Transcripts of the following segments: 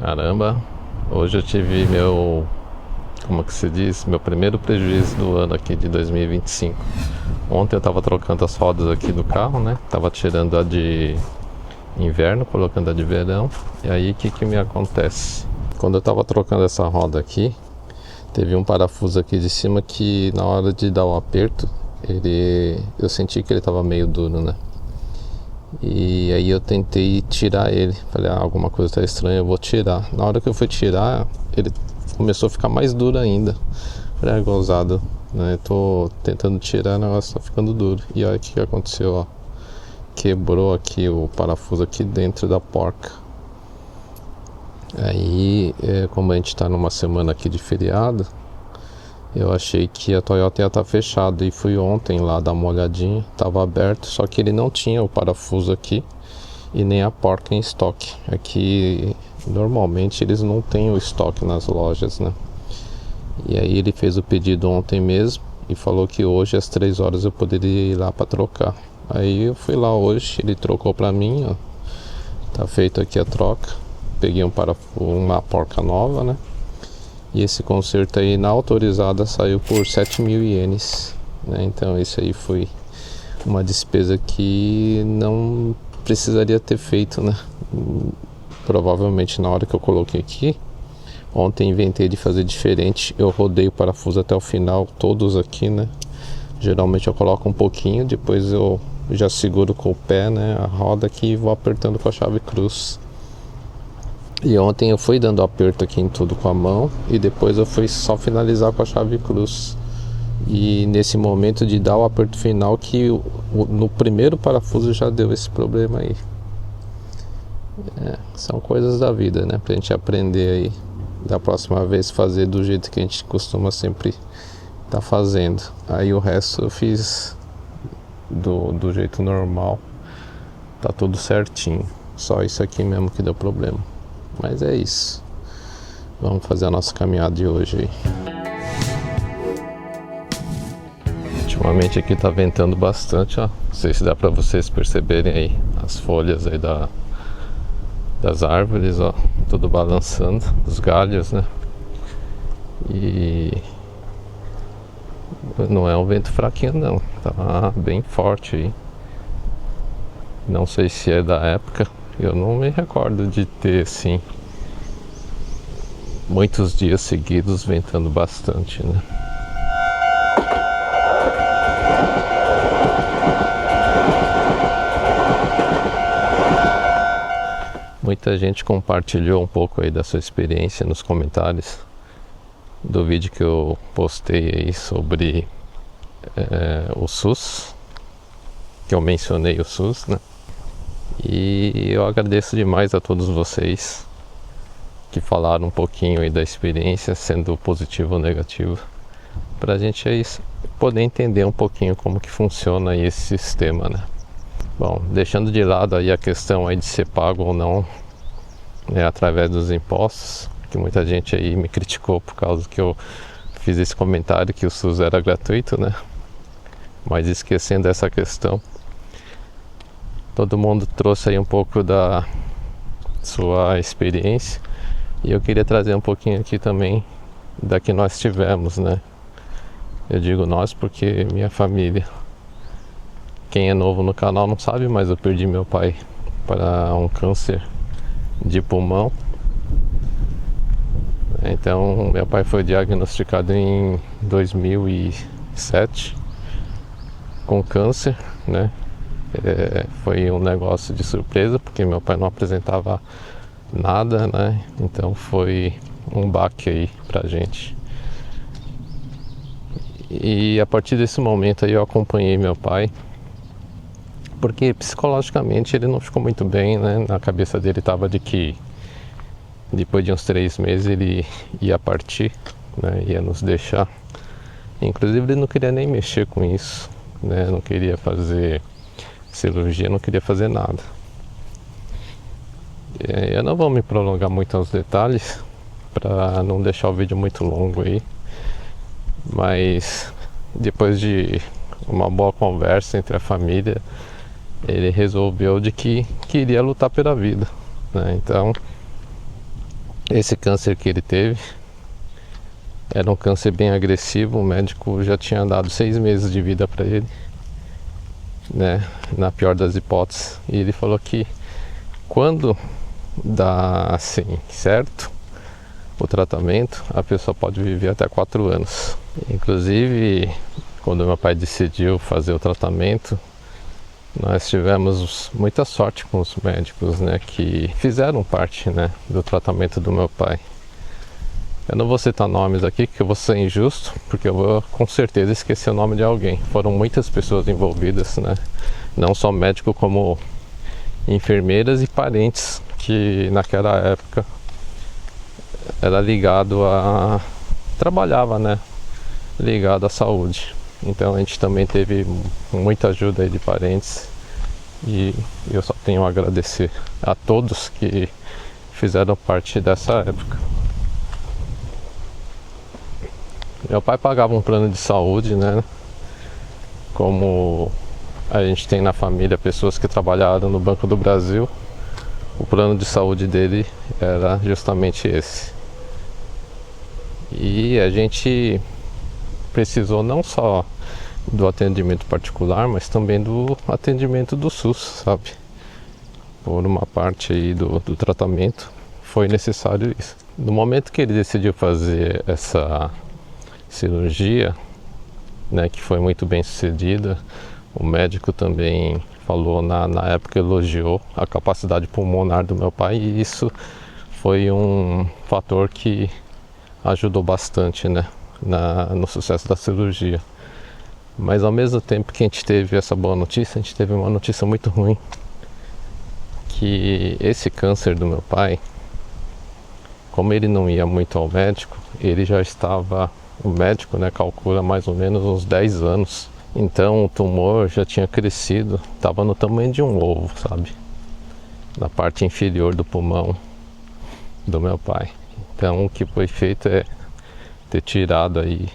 Caramba, hoje eu tive como que se diz, meu primeiro prejuízo do ano aqui de 2025. Ontem eu tava trocando as rodas aqui do carro, né? Tava tirando a de inverno, colocando a de verão. E aí o que me acontece? Quando eu tava trocando essa roda aqui, teve um parafuso aqui de cima que na hora de dar o aperto, eu senti que ele tava meio duro, né? E aí eu tentei tirar ele. Falei, alguma coisa tá estranha, eu vou tirar. Na hora que eu fui tirar, ele começou a ficar mais duro ainda. Falei, gozado, né? Eu tô tentando tirar, o negócio tá ficando duro. E olha o que aconteceu, ó. Quebrou aqui o parafuso aqui dentro da porca. Aí, como a gente tá numa semana aqui de feriado, eu achei que a Toyota ia estar fechada e fui ontem lá dar uma olhadinha, estava aberto, só que ele não tinha o parafuso aqui e nem a porca em estoque. Aqui normalmente eles não têm o estoque nas lojas, né? E aí ele fez o pedido ontem mesmo e falou que hoje às 3 horas eu poderia ir lá para trocar. Aí eu fui lá hoje, ele trocou para mim, ó. Tá feito aqui a troca. Peguei uma porca nova, né? E esse conserto aí na autorizada saiu por 7.000 ienes, né? Então isso aí foi uma despesa que não precisaria ter feito, né? Provavelmente na hora que eu coloquei aqui, ontem inventei de fazer diferente. Eu rodei o parafuso até o final, todos aqui, né? Geralmente eu coloco um pouquinho, depois eu já seguro com o pé, né? A roda aqui e vou apertando com a chave cruz. E ontem eu fui dando aperto aqui em tudo com a mão e depois eu fui só finalizar com a chave cruz. E nesse momento de dar o aperto final que no primeiro parafuso já deu esse problema aí. São coisas da vida, né? Pra gente aprender aí da próxima vez fazer do jeito que a gente costuma sempre tá fazendo. Aí o resto eu fiz do jeito normal. Tá tudo certinho. Só isso aqui mesmo que deu problema. Mas é isso. Vamos fazer a nossa caminhada de hoje aí. Ultimamente aqui tá ventando bastante, ó. Não sei se dá pra vocês perceberem aí as folhas aí das árvores, ó. Tudo balançando, os galhos, né? E não é um vento fraquinho não. Tá bem forte aí. Não sei se é da época. Eu não me recordo de ter, assim, muitos dias seguidos ventando bastante, né? Muita gente compartilhou um pouco aí da sua experiência nos comentários do vídeo que eu postei aí sobre o SUS, que eu mencionei o SUS, né? E eu agradeço demais a todos vocês que falaram um pouquinho aí da experiência, sendo positivo ou negativo, pra gente aí poder entender um pouquinho como que funciona aí esse sistema, né? Bom, deixando de lado aí a questão aí de ser pago ou não, né, através dos impostos, que muita gente aí me criticou por causa que eu fiz esse comentário que o SUS era gratuito, né? Mas esquecendo essa questão, todo mundo trouxe aí um pouco da sua experiência e eu queria trazer um pouquinho aqui também da que nós tivemos, né? Eu digo nós porque minha família. Quem é novo no canal não sabe, mas eu perdi meu pai para um câncer de pulmão. Então meu pai foi diagnosticado em 2007 com câncer, né? Foi um negócio de surpresa, porque meu pai não apresentava nada, né? Então foi um baque aí pra gente. E a partir desse momento aí eu acompanhei meu pai, porque psicologicamente ele não ficou muito bem, né? Na cabeça dele estava de que depois de uns 3 meses ele ia partir, né? Ia nos deixar. Inclusive ele não queria nem mexer com isso, né? Não queria fazer cirurgia, não queria fazer nada. Eu não vou me prolongar muito aos detalhes para não deixar o vídeo muito longo aí, mas depois de uma boa conversa entre a família, ele resolveu de que queria lutar pela vida, né? Então esse câncer que ele teve era um câncer bem agressivo. O médico já tinha dado 6 meses de vida para ele, né, na pior das hipóteses. E ele falou que quando dá assim certo o tratamento, a pessoa pode viver até 4 anos. Inclusive, quando meu pai decidiu fazer o tratamento, nós tivemos muita sorte com os médicos, né, que fizeram parte, né, do tratamento do meu pai. Eu não vou citar nomes aqui, que eu vou ser injusto, porque eu vou com certeza esquecer o nome de alguém. Foram muitas pessoas envolvidas, né, não só médico, como enfermeiras e parentes, que naquela época era ligado a... trabalhava, né, ligado à saúde. Então a gente também teve muita ajuda aí de parentes, e eu só tenho a agradecer a todos que fizeram parte dessa época. Meu pai pagava um plano de saúde, né? Como a gente tem na família pessoas que trabalharam no Banco do Brasil, o plano de saúde dele era justamente esse. E a gente precisou não só do atendimento particular, mas também do atendimento do SUS, sabe? Por uma parte aí do tratamento foi necessário isso. No momento que ele decidiu fazer essa cirurgia, né, que foi muito bem sucedida, o médico também falou, na época elogiou a capacidade pulmonar do meu pai, e isso foi um fator que ajudou bastante, né, no sucesso da cirurgia. Mas ao mesmo tempo que a gente teve essa boa notícia, a gente teve uma notícia muito ruim, que esse câncer do meu pai, como ele não ia muito ao médico, ele já estava, o médico, né, calcula mais ou menos uns 10 anos. Então o tumor já tinha crescido, estava no tamanho de um ovo, sabe? Na parte inferior do pulmão do meu pai. Então o que foi feito é ter tirado aí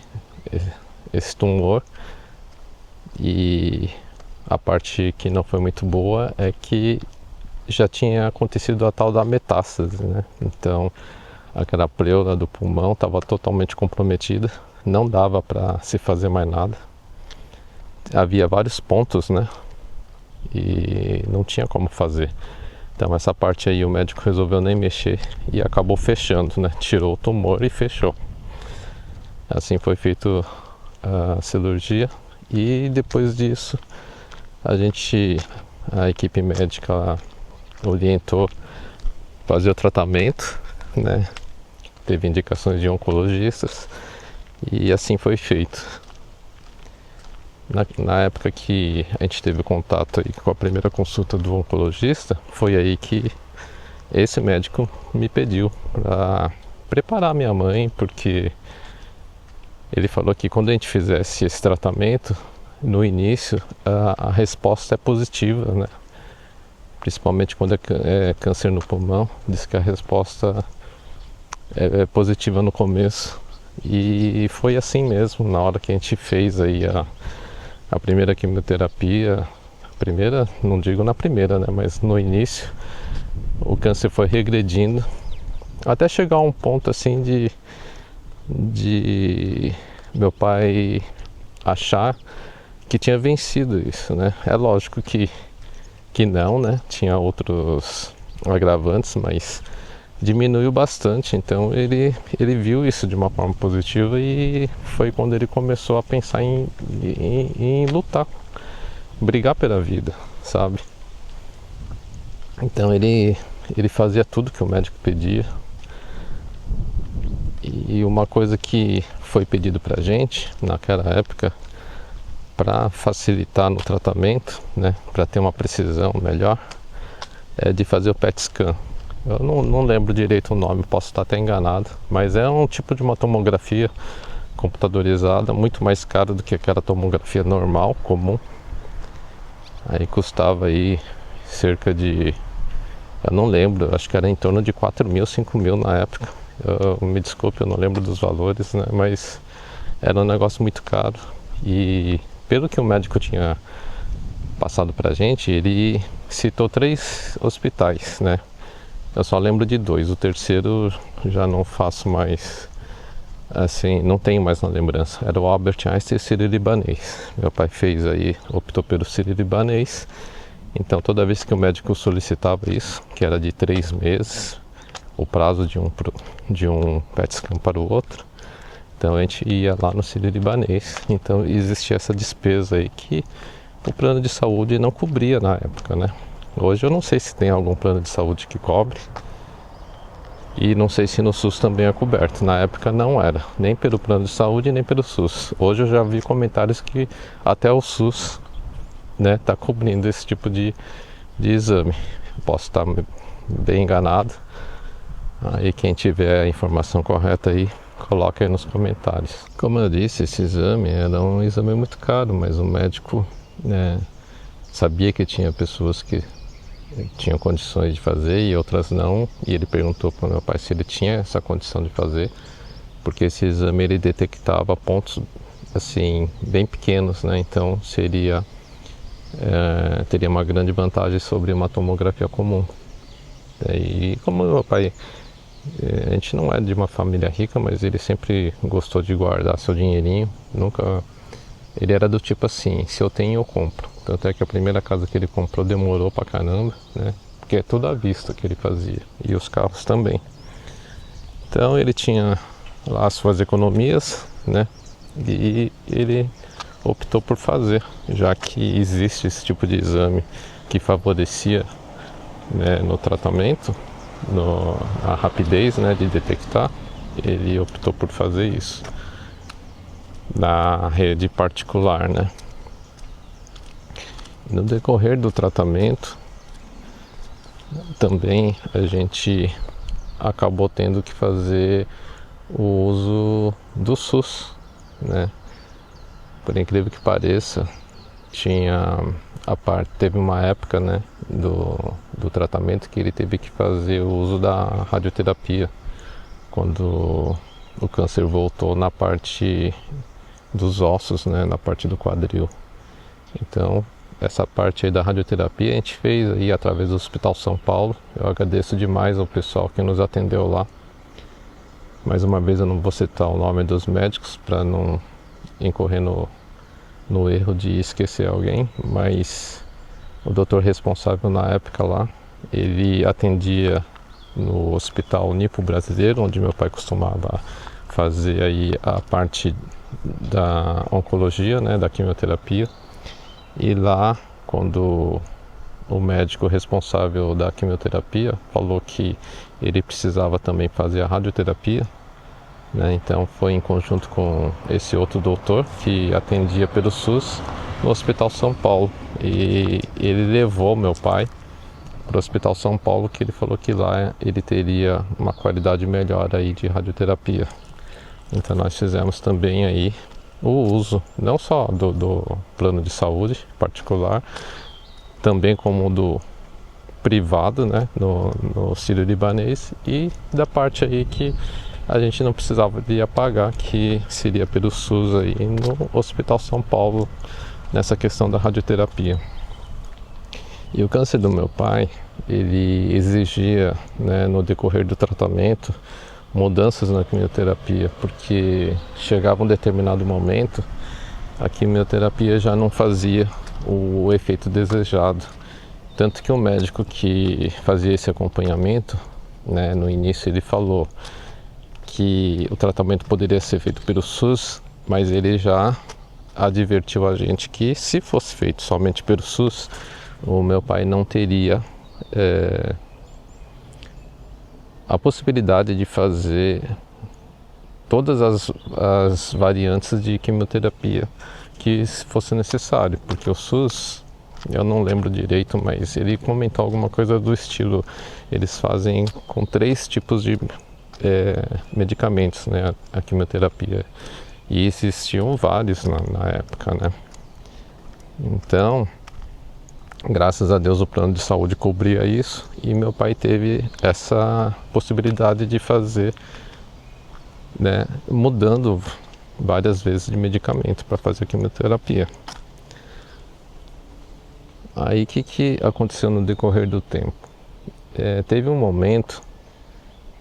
esse tumor. E a parte que não foi muito boa é que já tinha acontecido a tal da metástase, né? Então aquela pleura do pulmão estava totalmente comprometida, não dava para se fazer mais nada. Havia vários pontos, né? E não tinha como fazer. Então essa parte aí o médico resolveu nem mexer e acabou fechando, né? Tirou o tumor e fechou. Assim foi feita a cirurgia. E depois disso a equipe médica orientou fazer o tratamento, né? Teve indicações de oncologistas e assim foi feito. Na época que a gente teve contato aí com a primeira consulta do oncologista, foi aí que esse médico me pediu para preparar minha mãe, porque ele falou que quando a gente fizesse esse tratamento, no início, a resposta é positiva, né? Principalmente quando é câncer no pulmão, diz que a resposta é positiva no começo. E foi assim mesmo, na hora que a gente fez aí a primeira quimioterapia, primeira, não digo na primeira, né? Mas no início, o câncer foi regredindo, até chegar a um ponto assim de meu pai achar que tinha vencido isso, né? É lógico que não, né? Tinha outros agravantes, mas diminuiu bastante. Então ele viu isso de uma forma positiva, e foi quando ele começou a pensar em lutar, brigar pela vida, sabe? Então ele fazia tudo que o médico pedia. E uma coisa que foi pedido pra gente naquela época, para facilitar no tratamento, né, para ter uma precisão melhor, é de fazer o PET scan. Eu não lembro direito o nome, posso estar até enganado, mas é um tipo de uma tomografia computadorizada, muito mais cara do que aquela tomografia normal, comum. Aí custava aí cerca de, eu não lembro, acho que era em torno de 4 mil, 5 mil na época. Me desculpe, eu não lembro dos valores, né, mas era um negócio muito caro. E pelo que o médico tinha passado pra gente, ele citou 3 hospitais, né? Eu só lembro de dois, o terceiro já não faço mais, assim, não tenho mais na lembrança. Era o Albert Einstein e o sírio-libanês. Meu pai fez aí, optou pelo sírio-libanês. Então toda vez que o médico solicitava isso, que era de 3 meses, o prazo de um PET scan para o outro, então a gente ia lá no sírio-libanês. Então existia essa despesa aí que o plano de saúde não cobria na época, né? Hoje eu não sei se tem algum plano de saúde que cobre. E não sei se no SUS também é coberto. Na época não era, nem pelo plano de saúde, nem pelo SUS. Hoje eu já vi comentários que até o SUS, né, tá cobrindo esse tipo de exame. Posso estar bem enganado. Aí quem tiver a informação correta aí, coloca aí nos comentários. Como eu disse, esse exame era um exame muito caro, mas o médico, né, sabia que tinha pessoas que tinham condições de fazer e outras não, e ele perguntou para o meu pai se ele tinha essa condição de fazer, porque esse exame ele detectava pontos assim bem pequenos, né? Então teria uma grande vantagem sobre uma tomografia comum. E como meu pai, a gente não é de uma família rica, mas ele sempre gostou de guardar seu dinheirinho, nunca. Ele era do tipo assim, se eu tenho eu compro. Tanto é que a primeira casa que ele comprou demorou pra caramba, né? Porque é tudo à vista que ele fazia. E os carros também. Então ele tinha lá as suas economias, né? E ele optou por fazer, já que existe esse tipo de exame que favorecia, né, no tratamento, a rapidez, né, de detectar. Ele optou por fazer isso na rede particular, né? No decorrer do tratamento, também a gente acabou tendo que fazer o uso do SUS, né? Por incrível que pareça, teve uma época, né, do tratamento que ele teve que fazer o uso da radioterapia, quando o câncer voltou na parte dos ossos, né, na parte do quadril. Então, essa parte aí da radioterapia a gente fez aí através do Hospital São Paulo. Eu agradeço demais ao pessoal que nos atendeu lá. Mais uma vez eu não vou citar o nome dos médicos para não incorrer no erro de esquecer alguém, mas o doutor responsável na época lá, ele atendia no Hospital Nipo Brasileiro, onde meu pai costumava fazer aí a parte da oncologia, né, da quimioterapia. E lá, quando o médico responsável da quimioterapia falou que ele precisava também fazer a radioterapia, né, então foi em conjunto com esse outro doutor que atendia pelo SUS no Hospital São Paulo. E ele levou meu pai para o Hospital São Paulo, que ele falou que lá ele teria uma qualidade melhor aí de radioterapia. Então nós fizemos também aí o uso não só do plano de saúde particular, também como do privado, né, no sírio-libanês, e da parte aí que a gente não precisava de pagar, que seria pelo SUS aí no Hospital São Paulo, nessa questão da radioterapia. E o câncer do meu pai, ele exigia, né, no decorrer do tratamento, mudanças na quimioterapia, porque chegava um determinado momento, a quimioterapia já não fazia o efeito desejado. Tanto que o médico que fazia esse acompanhamento, né, no início ele falou que o tratamento poderia ser feito pelo SUS, mas ele já advertiu a gente que se fosse feito somente pelo SUS, o meu pai não teria a possibilidade de fazer todas as variantes de quimioterapia que fosse necessário, porque o SUS, eu não lembro direito, mas ele comentou alguma coisa do estilo, eles fazem com 3 tipos de medicamentos, né, a quimioterapia, e existiam vários na época, né? Então, graças a Deus o plano de saúde cobria isso e meu pai teve essa possibilidade de fazer, né, mudando várias vezes de medicamento para fazer a quimioterapia. Aí o que aconteceu no decorrer do tempo? teve um momento,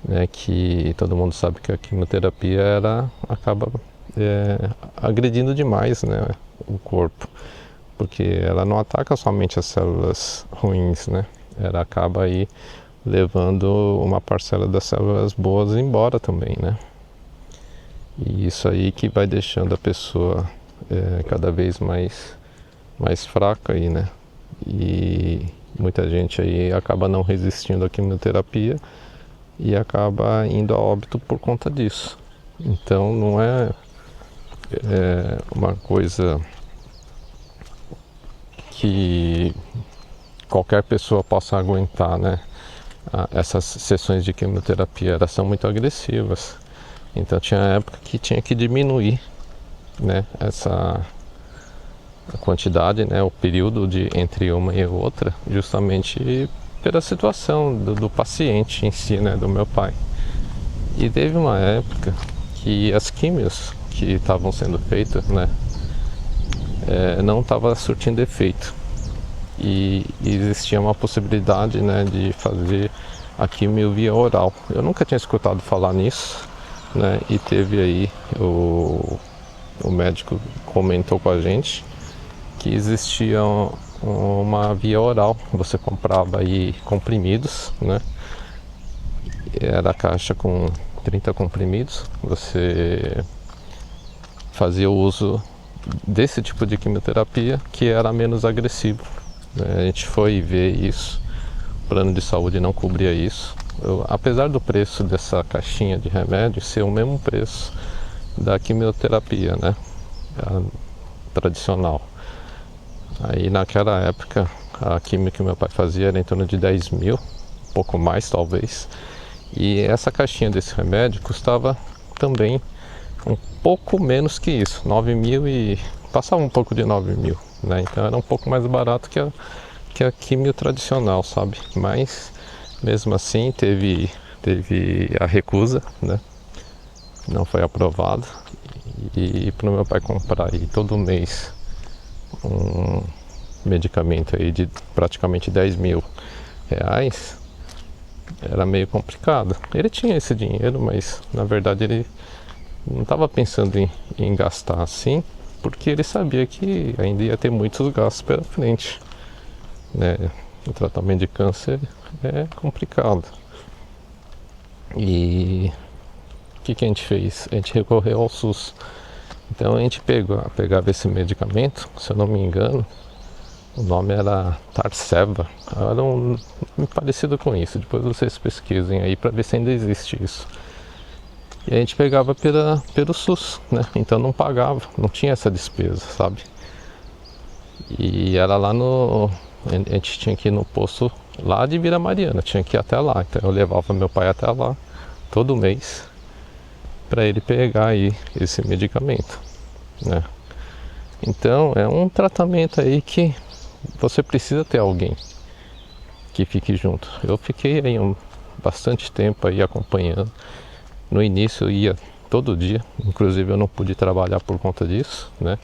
né, que todo mundo sabe que a quimioterapia acaba agredindo demais, né, o corpo, porque ela não ataca somente as células ruins, né, ela acaba aí levando uma parcela das células boas embora também, né, e isso aí que vai deixando a pessoa cada vez mais fraca aí, né, e muita gente aí acaba não resistindo à quimioterapia e acaba indo a óbito por conta disso. Então não é uma coisa que qualquer pessoa possa aguentar, né? Essas sessões de quimioterapia, elas são muito agressivas. Então tinha época que tinha que diminuir, né, essa quantidade, né, o período entre uma e outra, justamente pela situação do paciente em si, né, do meu pai. E teve uma época que as químios que estavam sendo feitas, né, não estava surtindo efeito. E existia uma possibilidade, né, de fazer a quimio via oral. Eu nunca tinha escutado falar nisso, né, e teve aí o médico comentou com a gente que existia uma via oral. Você comprava aí comprimidos, né? Era a caixa com 30 comprimidos. Você fazia o uso desse tipo de quimioterapia que era menos agressivo, né? A gente foi ver isso, o plano de saúde não cobria isso. Apesar do preço dessa caixinha de remédio ser o mesmo preço da quimioterapia, né? A tradicional. Aí naquela época a quimio que meu pai fazia era em torno de 10 mil, um pouco mais talvez. E essa caixinha desse remédio custava também um pouco menos que isso, 9 mil e passava um pouco de 9 mil, né? Então era um pouco mais barato que a quimio tradicional, sabe? Mas mesmo assim teve a recusa, né? Não foi aprovado. E para o meu pai comprar aí todo mês um medicamento aí de praticamente 10 mil reais, era meio complicado. Ele tinha esse dinheiro, mas na verdade ele não estava pensando em gastar assim, porque ele sabia que ainda ia ter muitos gastos pela frente, né? O tratamento de câncer é complicado. E o que a gente fez? A gente recorreu ao SUS. Então a gente pegava esse medicamento, se eu não me engano, o nome era Tarceva, era um parecido com isso. Depois vocês pesquisem aí para ver se ainda existe isso. E a gente pegava pelo SUS, né? Então não pagava, não tinha essa despesa, sabe? E era lá a gente tinha que ir no posto lá de Vila Mariana, tinha que ir até lá. Então eu levava meu pai até lá todo mês para ele pegar aí esse medicamento, né? Então é um tratamento aí que você precisa ter alguém que fique junto. Eu fiquei aí bastante tempo aí acompanhando. No início eu ia todo dia, inclusive eu não pude trabalhar por conta disso, né?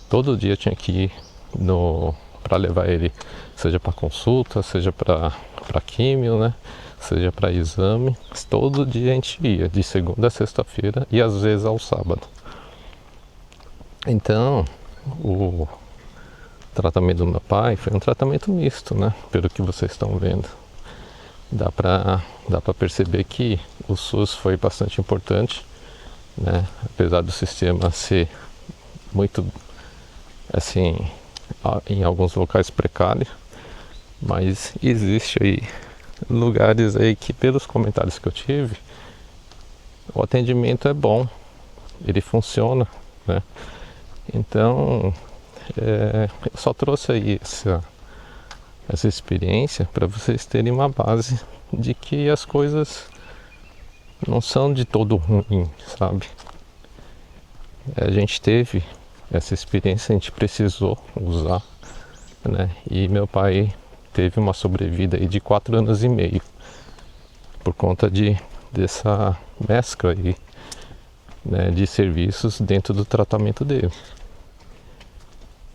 Todo dia eu tinha que ir para levar ele, seja para consulta, seja para químio, né? Seja para exame. Todo dia a gente ia, de segunda a sexta-feira e às vezes ao sábado. Então, o tratamento do meu pai foi um tratamento misto, né? Pelo que vocês estão vendo. Dá para perceber que o SUS foi bastante importante, né? Apesar do sistema ser muito, assim, em alguns locais precário, mas existe aí lugares aí que, pelos comentários que eu tive, o atendimento é bom, ele funciona, né? Então eu só trouxe aí essa experiência para vocês terem uma base de que as coisas não são de todo ruim, sabe? A gente teve essa experiência, a gente precisou usar, né? E meu pai teve uma sobrevida aí de 4 anos e meio por conta dessa mescla aí, né, de serviços dentro do tratamento dele.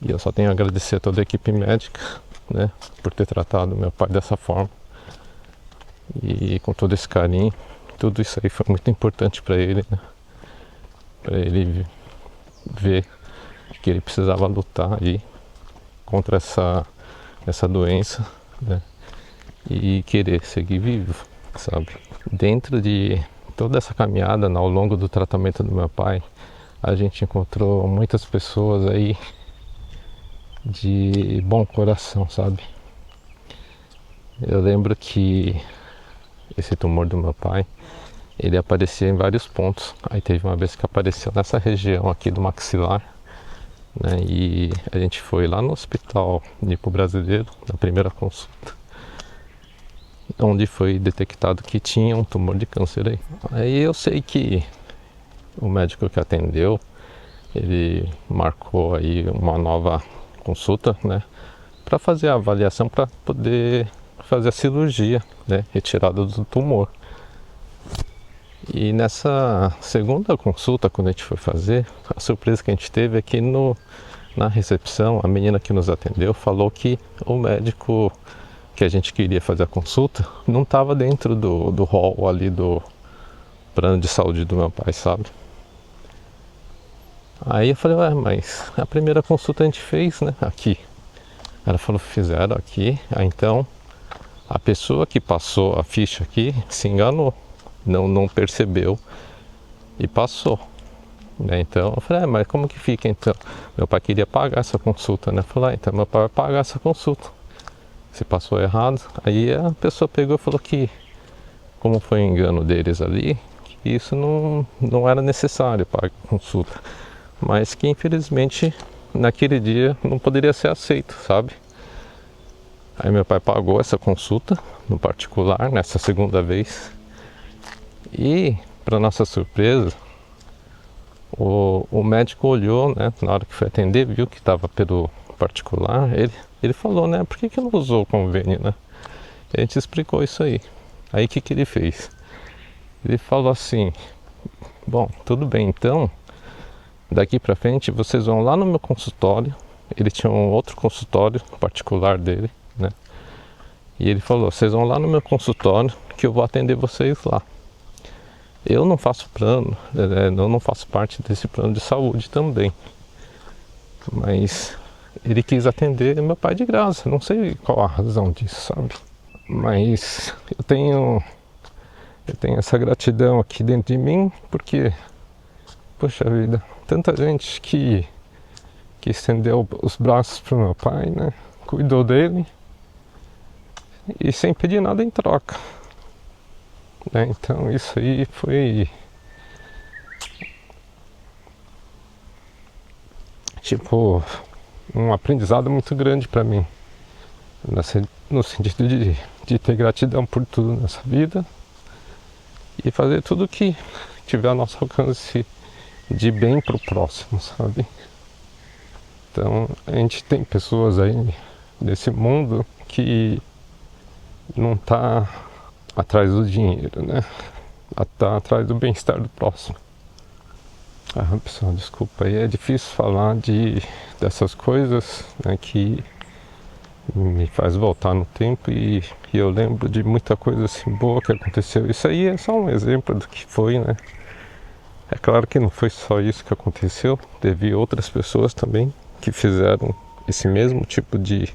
E eu só tenho a agradecer a toda a equipe médica, né, por ter tratado meu pai dessa forma. E com todo esse carinho, tudo isso aí foi muito importante para ele, né? Para ele ver que ele precisava lutar aí contra essa doença, né? E querer seguir vivo, sabe? Dentro de toda essa caminhada, ao longo do tratamento do meu pai, a gente encontrou muitas pessoas aí de bom coração, sabe? Eu lembro que esse tumor do meu pai, ele aparecia em vários pontos. Aí teve uma vez que apareceu nessa região aqui do maxilar, né? E a gente foi lá no hospital Nipo Brasileiro, na primeira consulta, onde foi detectado que tinha um tumor de câncer aí. Aí eu sei que o médico que atendeu, ele marcou aí uma nova consulta, né? Para fazer a avaliação, para poder fazer a cirurgia, né? Retirada do tumor. E nessa segunda consulta, quando a gente foi fazer, a surpresa que a gente teve é que na recepção, a menina que nos atendeu falou que o médico que a gente queria fazer a consulta não estava dentro do hall ali do plano de saúde do meu pai, sabe? Aí eu falei, ué, mas a primeira consulta a gente fez, né, aqui. Ela falou, fizeram aqui, então a pessoa que passou a ficha aqui se enganou, não percebeu e passou. Né? Então eu falei, mas como que fica então? Meu pai queria pagar essa consulta, né? Eu falei, então meu pai vai pagar essa consulta. Se passou errado, aí a pessoa pegou e falou que, como foi um engano deles ali, que isso não era necessário para a consulta. Mas que infelizmente naquele dia não poderia ser aceito, sabe? Aí meu pai pagou essa consulta no particular, nessa segunda vez. E, para nossa surpresa, o médico olhou, né, na hora que foi atender, viu que estava pelo particular, ele falou, né, por que não usou o convênio, né? E a gente explicou isso aí. Aí o que ele fez? Ele falou assim, bom, tudo bem, então, daqui para frente vocês vão lá no meu consultório. Ele tinha um outro consultório particular dele, né? E ele falou, vocês vão lá no meu consultório que eu vou atender vocês lá. Eu não faço plano, eu não faço parte desse plano de saúde também. Mas ele quis atender meu pai de graça, não sei qual a razão disso, sabe? Mas eu tenho essa gratidão aqui dentro de mim, porque, poxa vida, tanta gente que estendeu os braços pro meu pai, né? Cuidou dele e sem pedir nada em troca. Né? Então isso aí foi tipo um aprendizado muito grande para mim, no sentido de ter gratidão por tudo nessa vida e fazer tudo que tiver ao nosso alcance de bem pro próximo, sabe? Então a gente tem pessoas aí nesse mundo que não tá atrás do dinheiro, né? Tá atrás do bem-estar do próximo. Ah, pessoal, desculpa aí, é difícil falar dessas coisas, né, que me faz voltar no tempo e eu lembro de muita coisa assim boa que aconteceu. Isso aí é só um exemplo do que foi, né? É claro que não foi só isso que aconteceu, teve outras pessoas também que fizeram esse mesmo tipo de...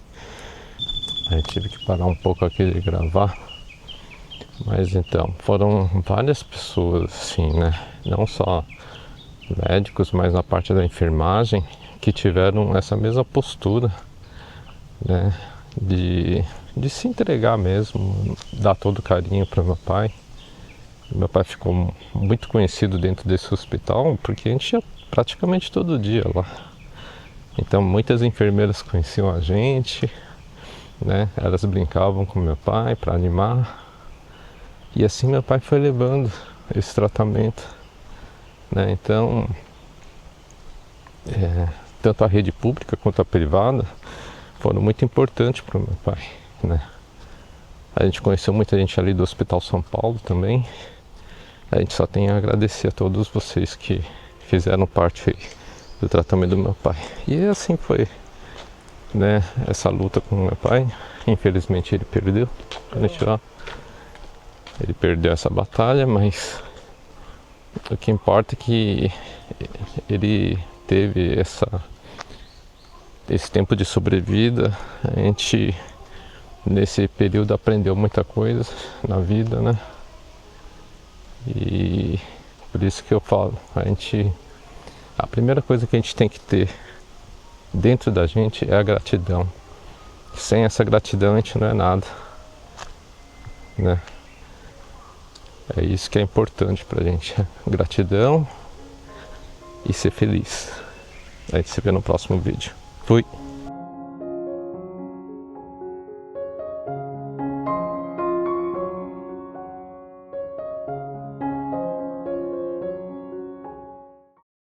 Aí tive que parar um pouco aqui de gravar. Mas então, foram várias pessoas assim, né? Não só médicos, mas na parte da enfermagem, que tiveram essa mesma postura, né? De se entregar mesmo, dar todo o carinho para meu pai. Meu pai ficou muito conhecido dentro desse hospital, porque a gente ia praticamente todo dia lá. Então muitas enfermeiras conheciam a gente, né? Elas brincavam com meu pai para animar. E assim meu pai foi levando esse tratamento, né? Então, tanto a rede pública quanto a privada foram muito importantes para o meu pai, né? A gente conheceu muita gente ali do Hospital São Paulo também. A gente só tem a agradecer a todos vocês que fizeram parte aí do tratamento do meu pai. E assim foi, né? Essa luta com o meu pai. Infelizmente ele perdeu. Ele perdeu essa batalha, mas o que importa é que ele teve esse tempo de sobrevida. A gente nesse período aprendeu muita coisa na vida, né? E por isso que eu falo, a primeira coisa que a gente tem que ter dentro da gente é a gratidão. Sem essa gratidão a gente não é nada, né? É isso que é importante pra gente, gratidão e ser feliz. A gente se vê no próximo vídeo. Fui!